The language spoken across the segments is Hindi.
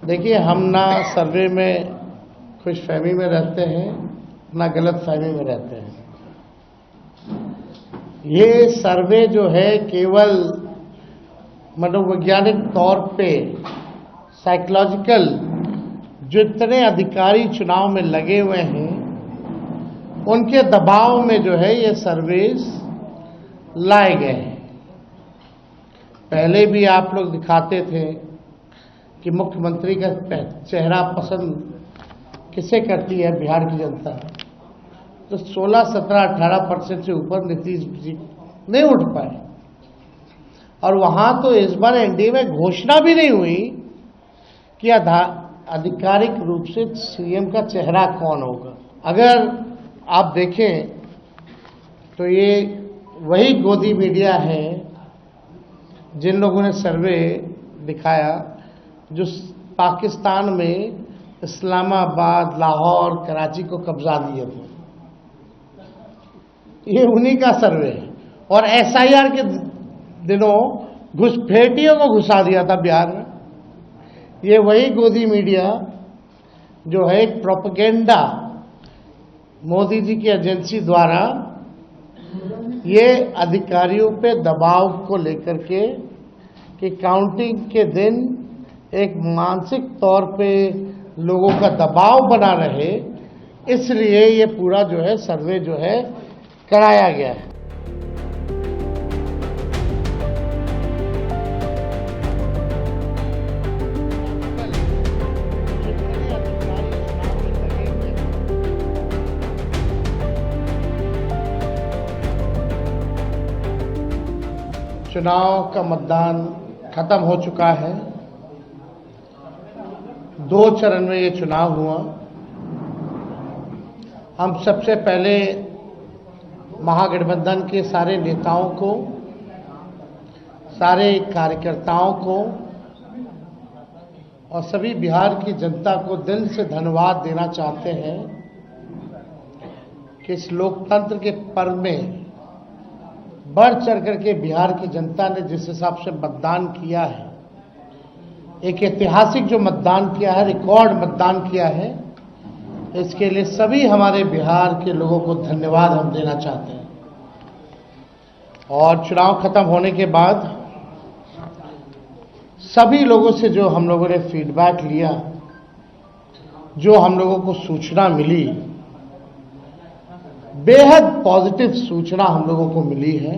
देखिए, हम ना सर्वे में खुशफहमी में रहते हैं, ना गलत फहमी में रहते हैं। ये सर्वे जो है केवल मनोवैज्ञानिक तौर पे साइकोलॉजिकल जितने अधिकारी चुनाव में लगे हुए हैं उनके दबाव में जो है ये सर्वेस लाए गए हैं। पहले भी आप लोग दिखाते थे कि मुख्यमंत्री का चेहरा पसंद किसे करती है बिहार की जनता, तो 16, 17, 18% से ऊपर नीतीश जी नहीं उठ पाए। और वहां तो इस बार एनडीए में घोषणा भी नहीं हुई कि आधिकारिक रूप से सीएम का चेहरा कौन होगा। अगर आप देखें तो ये वही गोदी मीडिया है जिन लोगों ने सर्वे दिखाया जो पाकिस्तान में इस्लामाबाद, लाहौर, कराची को कब्जा दिए थे। ये उन्हीं का सर्वे है। और एसआईआर के दिनों घुसपैठियों को घुसा दिया था बिहार में। ये वही गोदी मीडिया जो है एक प्रोपेगेंडा मोदी जी की एजेंसी द्वारा ये अधिकारियों पे दबाव को लेकर के कि काउंटिंग के दिन एक मानसिक तौर पे लोगों का दबाव बना रहे, इसलिए ये पूरा जो है सर्वे जो है कराया गया है। चुनाव का मतदान खत्म हो चुका है। 2 चरण में ये चुनाव हुआ। हम सबसे पहले महागठबंधन के सारे नेताओं को, सारे कार्यकर्ताओं को और सभी बिहार की जनता को दिल से धन्यवाद देना चाहते हैं कि इस लोकतंत्र के पर्व में बढ़ चढ़ करके बिहार की जनता ने जिस हिसाब से मतदान किया है, एक ऐतिहासिक जो मतदान किया है, रिकॉर्ड मतदान किया है, इसके लिए सभी हमारे बिहार के लोगों को धन्यवाद हम देना चाहते हैं। और चुनाव खत्म होने के बाद सभी लोगों से जो हम लोगों ने फीडबैक लिया, जो हम लोगों को सूचना मिली, बेहद पॉजिटिव सूचना हम लोगों को मिली है।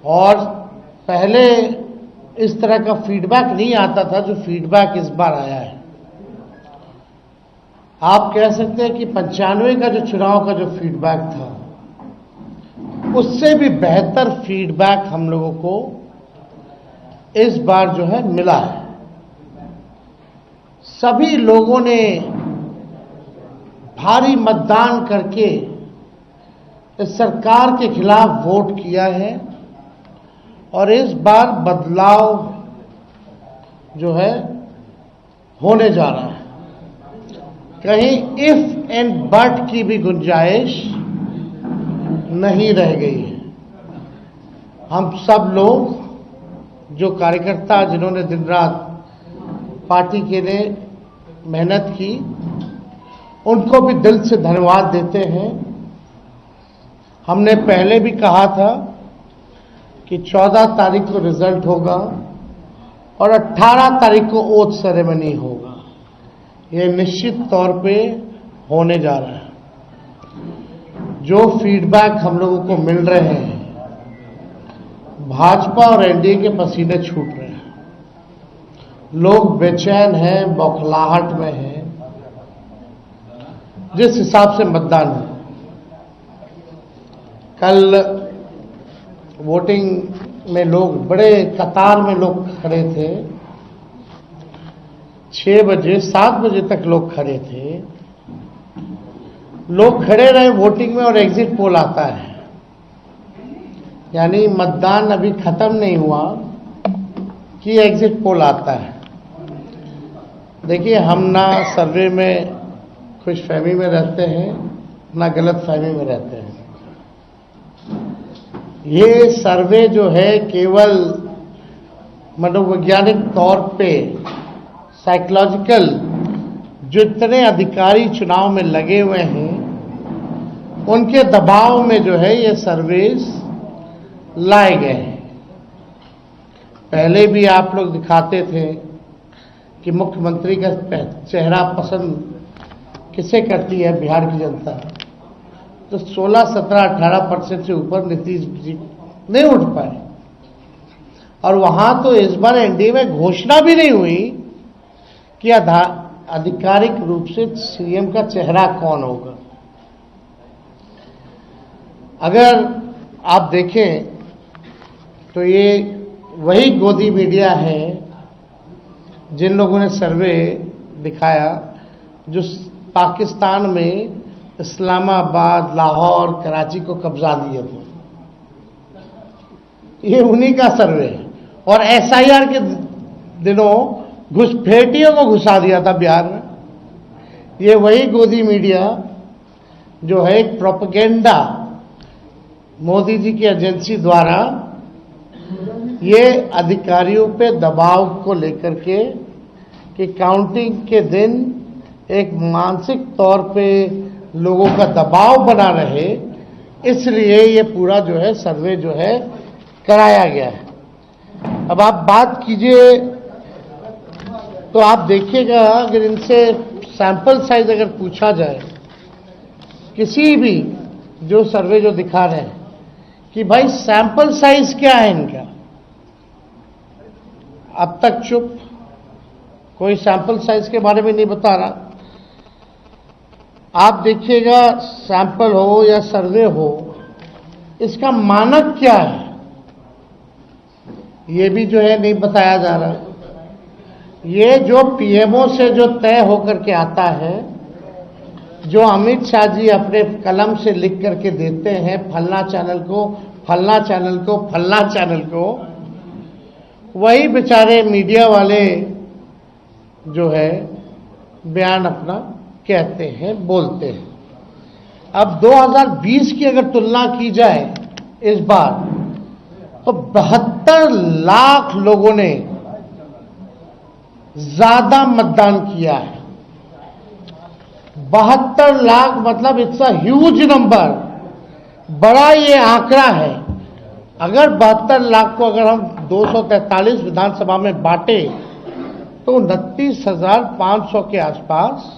और पहले इस तरह का फीडबैक नहीं आता था जो फीडबैक इस बार आया है। आप कह सकते हैं कि 95 का जो चुनाव का जो फीडबैक था उससे भी बेहतर फीडबैक हम लोगों को इस बार जो है मिला है। सभी लोगों ने भारी मतदान करके इस सरकार के खिलाफ वोट किया है और इस बार बदलाव जो है होने जा रहा है। कहीं इफ एंड बट की भी गुंजाइश नहीं रह गई है। हम सब लोग जो कार्यकर्ता जिन्होंने दिन रात पार्टी के लिए मेहनत की, उनको भी दिल से धन्यवाद देते हैं। हमने पहले भी कहा था कि 14 तारीख को रिजल्ट होगा और 18 तारीख को ओथ सेरेमनी होगा। यह निश्चित तौर पे होने जा रहा है। जो फीडबैक हम लोगों को मिल रहे हैं, भाजपा और एनडीए के पसीने छूट रहे हैं। लोग बेचैन हैं, बौखलाहट में हैं। जिस हिसाब से मतदान है, कल वोटिंग में लोग बड़े कतार में लोग खड़े थे। 6 बजे 7 बजे तक लोग खड़े थे। लोग खड़े रहे वोटिंग में और एग्जिट पोल आता है, यानी मतदान अभी खत्म नहीं हुआ कि एग्जिट पोल आता है। देखिए, हम ना सर्वे में खुशफहमी में रहते हैं, ना गलत फहमी में रहते हैं। ये सर्वे जो है केवल मनोवैज्ञानिक तौर पे साइकोलॉजिकल जितने अधिकारी चुनाव में लगे हुए हैं उनके दबाव में जो है ये सर्वेस लाए गए हैं। पहले भी आप लोग दिखाते थे कि मुख्यमंत्री का चेहरा पसंद किसे करती है बिहार की जनता, तो 16, 17, 18% से ऊपर नीतीश जी नहीं उठ पाए। और वहां तो इस बार एनडीए में घोषणा भी नहीं हुई कि आधिकारिक रूप से सीएम का चेहरा कौन होगा। अगर आप देखें तो ये वही गोदी मीडिया है जिन लोगों ने सर्वे दिखाया जो पाकिस्तान में इस्लामाबाद, लाहौर, कराची को कब्जा दिए थे। ये उन्हीं का सर्वे है। और एसआईआर के दिनों घुसपैठियों को घुसा दिया था बिहार में। ये वही गोदी मीडिया जो है एक प्रोपेगेंडा मोदी जी की एजेंसी द्वारा ये अधिकारियों पे दबाव को लेकर के कि काउंटिंग के दिन एक मानसिक तौर पे लोगों का दबाव बना रहे, इसलिए ये पूरा जो है सर्वे जो है कराया गया है। अब आप बात कीजिए तो आप देखिएगा अगर इनसे सैंपल साइज अगर पूछा जाए किसी भी जो सर्वे जो दिखा रहे हैं कि भाई सैंपल साइज क्या है इनका, अब तक चुप, कोई सैंपल साइज के बारे में नहीं बता रहा। आप देखिएगा सैंपल हो या सर्वे हो, इसका मानक क्या है ये भी जो है नहीं बताया जा रहा। ये जो पीएमओ से जो तय होकर के आता है, जो अमित शाह जी अपने कलम से लिख करके देते हैं फलना चैनल को, फलना चैनल को, फलना चैनल को, वही बेचारे मीडिया वाले जो है बयान अपना कहते हैं, बोलते हैं। अब 2020 की अगर तुलना की जाए इस बार तो 72 लाख लोगों ने ज्यादा मतदान किया है। 72 लाख मतलब इट्स अ ह्यूज नंबर, बड़ा ये आंकड़ा है। अगर 72 लाख को अगर हम 243 विधानसभा में बांटे तो 29,500 के आसपास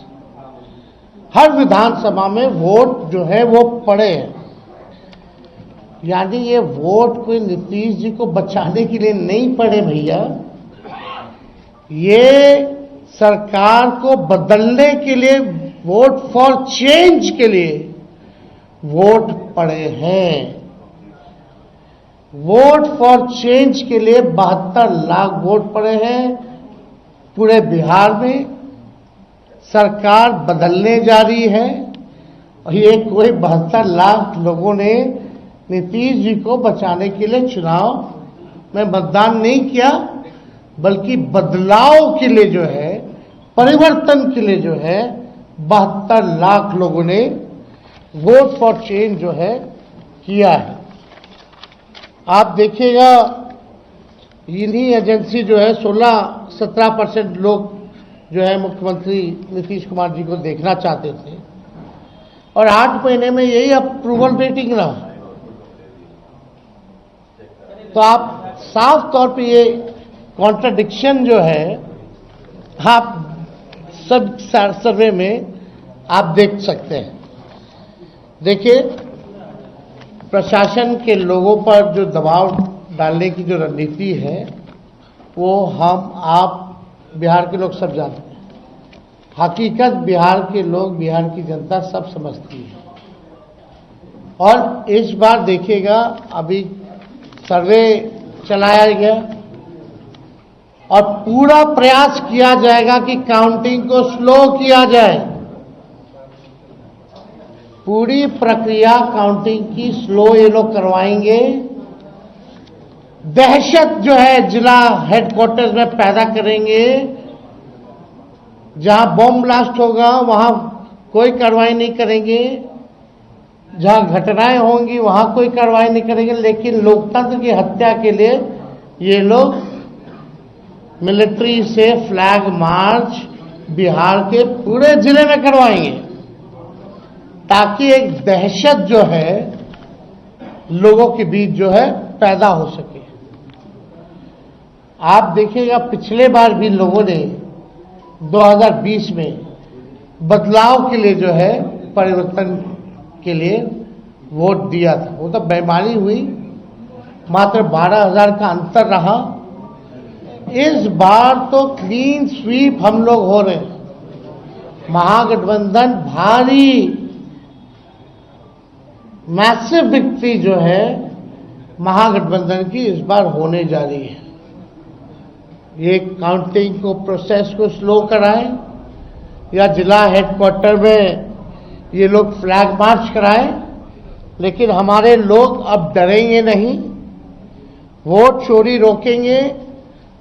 हर विधानसभा में वोट जो है वो पड़े हैं। यानी ये वोट कोई नीतीश जी को बचाने के लिए नहीं पड़े भैया, ये सरकार को बदलने के लिए, वोट फॉर चेंज के लिए वोट पड़े हैं। वोट फॉर चेंज के लिए 72 लाख वोट पड़े हैं। पूरे बिहार में सरकार बदलने जा रही है और ये कोई 72 लाख लोगों ने नीतीश जी को बचाने के लिए चुनाव में मतदान नहीं किया, बल्कि बदलाव के लिए जो है, परिवर्तन के लिए जो है 72 लाख लोगों ने वोट फॉर चेंज जो है किया है। आप देखिएगा इन्हीं एजेंसी जो है 16-17% लोग जो है मुख्यमंत्री नीतीश कुमार जी को देखना चाहते थे और 8 महीने में यही अप्रूवल रेटिंग रहा। तो आप साफ तौर पे ये कॉन्ट्रडिक्शन जो है आप सब सर्वे में आप देख सकते हैं। देखिए प्रशासन के लोगों पर जो दबाव डालने की जो रणनीति है वो हम आप बिहार के लोग सब जानते हैं। हकीकत बिहार के लोग, बिहार की जनता सब समझती है। और इस बार देखिएगा अभी सर्वे चलाया गया और पूरा प्रयास किया जाएगा कि काउंटिंग को स्लो किया जाए। पूरी प्रक्रिया काउंटिंग की स्लो ये लोग करवाएंगे। दहशत जो है जिला हेडक्वार्टर्स में पैदा करेंगे। जहां बम ब्लास्ट होगा वहां कोई कार्रवाई नहीं करेंगे, जहां घटनाएं होंगी वहां कोई कार्रवाई नहीं करेंगे। लेकिन लोकतंत्र की हत्या के लिए ये लोग मिलिट्री से फ्लैग मार्च बिहार के पूरे जिले में करवाएंगे, ताकि एक दहशत जो है लोगों के बीच जो है पैदा हो सके। आप देखिएगा, पिछले बार भी लोगों ने 2020 में बदलाव के लिए जो है, परिवर्तन के लिए वोट दिया था। वो तो बेईमानी हुई, मात्र 12,000 का अंतर रहा। इस बार तो क्लीन स्वीप हम लोग हो रहे हैं। महागठबंधन भारी मैसिव विक्ट्री जो है महागठबंधन की इस बार होने जा रही है। ये काउंटिंग को, प्रोसेस को स्लो कराएं या जिला हेडक्वार्टर में ये लोग फ्लैग मार्च कराएं, लेकिन हमारे लोग अब डरेंगे नहीं, वोट चोरी रोकेंगे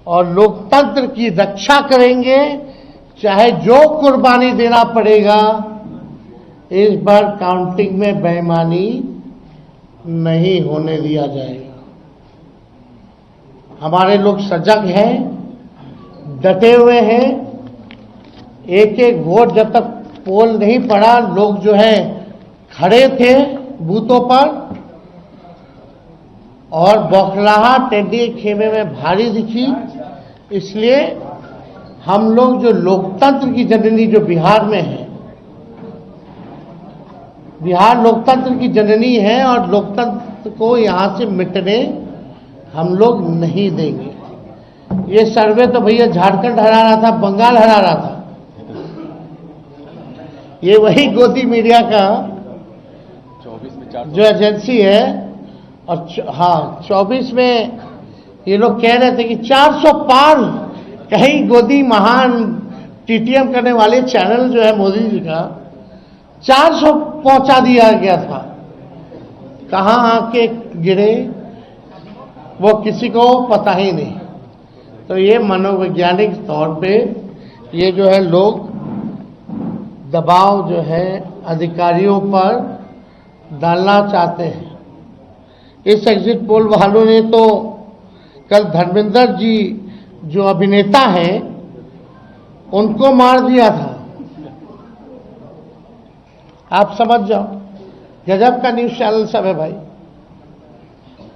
और लोकतंत्र की रक्षा करेंगे, चाहे जो कुर्बानी देना पड़ेगा। इस बार काउंटिंग में बेईमानी नहीं होने दिया जाएगा। हमारे लोग सजग हैं, डटे हुए हैं। एक एक वोट जब तक पोल नहीं पड़ा, लोग जो है खड़े थे बूथों पर, और बौखलाहट एनडीए खेमे में भारी दिखी। इसलिए हम लोग जो लोकतंत्र की जननी जो बिहार में है, बिहार लोकतंत्र की जननी है और लोकतंत्र को यहां से मिटने हम लोग नहीं देंगे। ये सर्वे तो भैया झारखंड हरा रहा था, बंगाल हरा रहा था। ये वही गोदी मीडिया का जो एजेंसी है, और हाँ 24 में ये लोग कह रहे थे कि 400 पार, कहीं गोदी महान टीटीएम करने वाले चैनल जो है मोदी जी का 400 पहुंचा दिया गया था। कहां आके गिरे वो किसी को पता ही नहीं। तो ये मनोवैज्ञानिक तौर पे ये जो है लोग दबाव जो है अधिकारियों पर डालना चाहते हैं। इस एग्जिट पोल वालों ने तो कल धर्मेंद्र जी जो अभिनेता हैं उनको मार दिया था। आप समझ जाओ, गजब का न्यूज चैनल सब है भाई।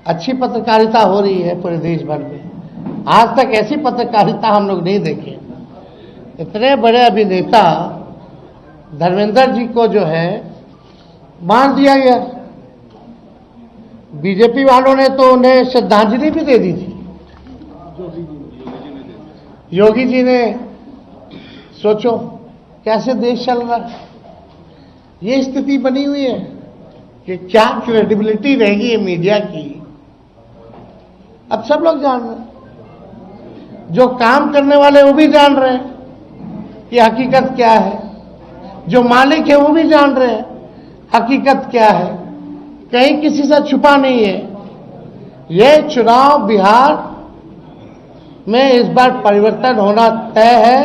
अच्छी पत्रकारिता हो रही है पूरे देश भर में। आज तक ऐसी पत्रकारिता हम लोग नहीं देखे। इतने बड़े अभिनेता धर्मेंद्र जी को जो है मार दिया गया। बीजेपी वालों ने तो उन्हें श्रद्धांजलि भी दे दी थी। योगी जी ने, सोचो कैसे देश चल रहा है। ये स्थिति बनी हुई है कि क्या क्रेडिबिलिटी रहेगी ये मीडिया की। अब सब लोग जान रहे हैं, जो काम करने वाले वो भी जान रहे हैं कि हकीकत क्या है, जो मालिक है वो भी जान रहे हैं हकीकत क्या है। कहीं किसी से छुपा नहीं है। ये चुनाव बिहार में इस बार परिवर्तन होना तय है,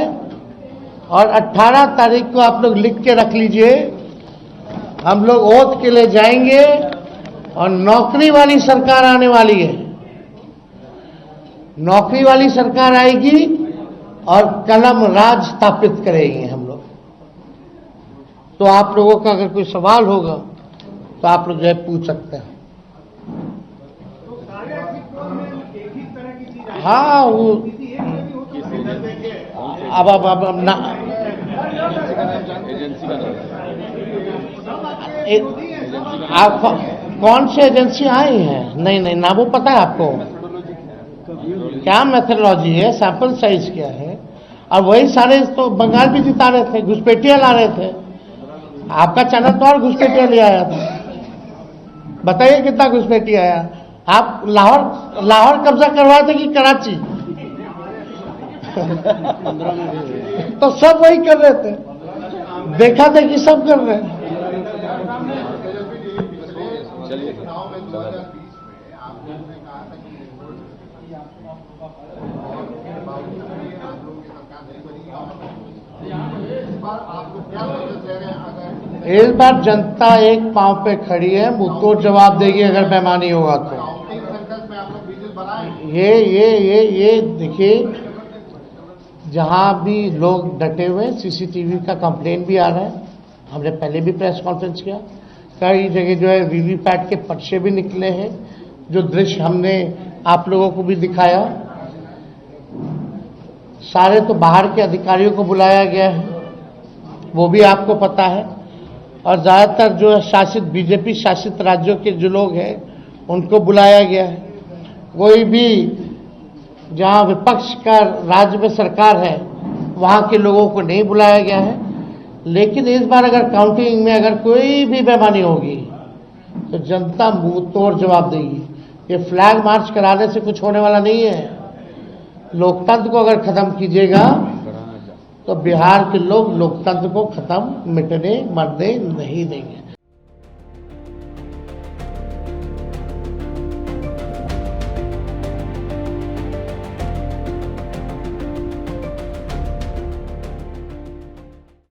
और 18 तारीख को आप लोग लिख के रख लीजिए, हम लोग ओथ के लिए जाएंगे और नौकरी वाली सरकार आने वाली है। नौकरी वाली सरकार आएगी और कलम राज स्थापित करेंगे हम लोग। तो आप लोगों का अगर कोई सवाल होगा तो आप लोग जो है पूछ सकते हैं। हाँ, वो अब ना आप कौन सी एजेंसी आई है? नहीं, ना वो पता है आपको क्या मेथोडोलॉजी है, सैंपल साइज क्या है। और वही सारे तो बंगाल भी जिता रहे थे, घुसपैठिया ला रहे थे। आपका चैनल तो और घुसपैठिया ले आया था। बताइए कितना घुसपैठिया आया। आप लाहौर कब्जा करवाए थे कि कराची? तो सब वही कर रहे थे, देखा था कि सब कर रहे हैं। इस बार जनता एक पांव पे खड़ी है, मुंहतोड़ जवाब देगी अगर बेईमानी होगा तो। ये देखिए, जहां भी लोग डटे हुए, सीसीटीवी का कंप्लेन भी आ रहा है। हमने पहले भी प्रेस कॉन्फ्रेंस किया, कई जगह जो है वीवीपैट के पर्चे भी निकले हैं, जो दृश्य हमने आप लोगों को भी दिखाया। सारे तो बाहर के अधिकारियों को बुलाया गया है, वो भी आपको पता है, और ज्यादातर जो है शासित बीजेपी शासित राज्यों के जो लोग हैं उनको बुलाया गया है। कोई भी जहां विपक्ष का राज्य में सरकार है वहां के लोगों को नहीं बुलाया गया है। लेकिन इस बार अगर काउंटिंग में अगर कोई भी बेईमानी होगी तो जनता मुंह तोड़ जवाब देगी। ये फ्लैग मार्च कराने से कुछ होने वाला नहीं है। लोकतंत्र को अगर खत्म कीजिएगा तो बिहार के लोग लोकतंत्र को खत्म मिटने मरने नहीं देंगे।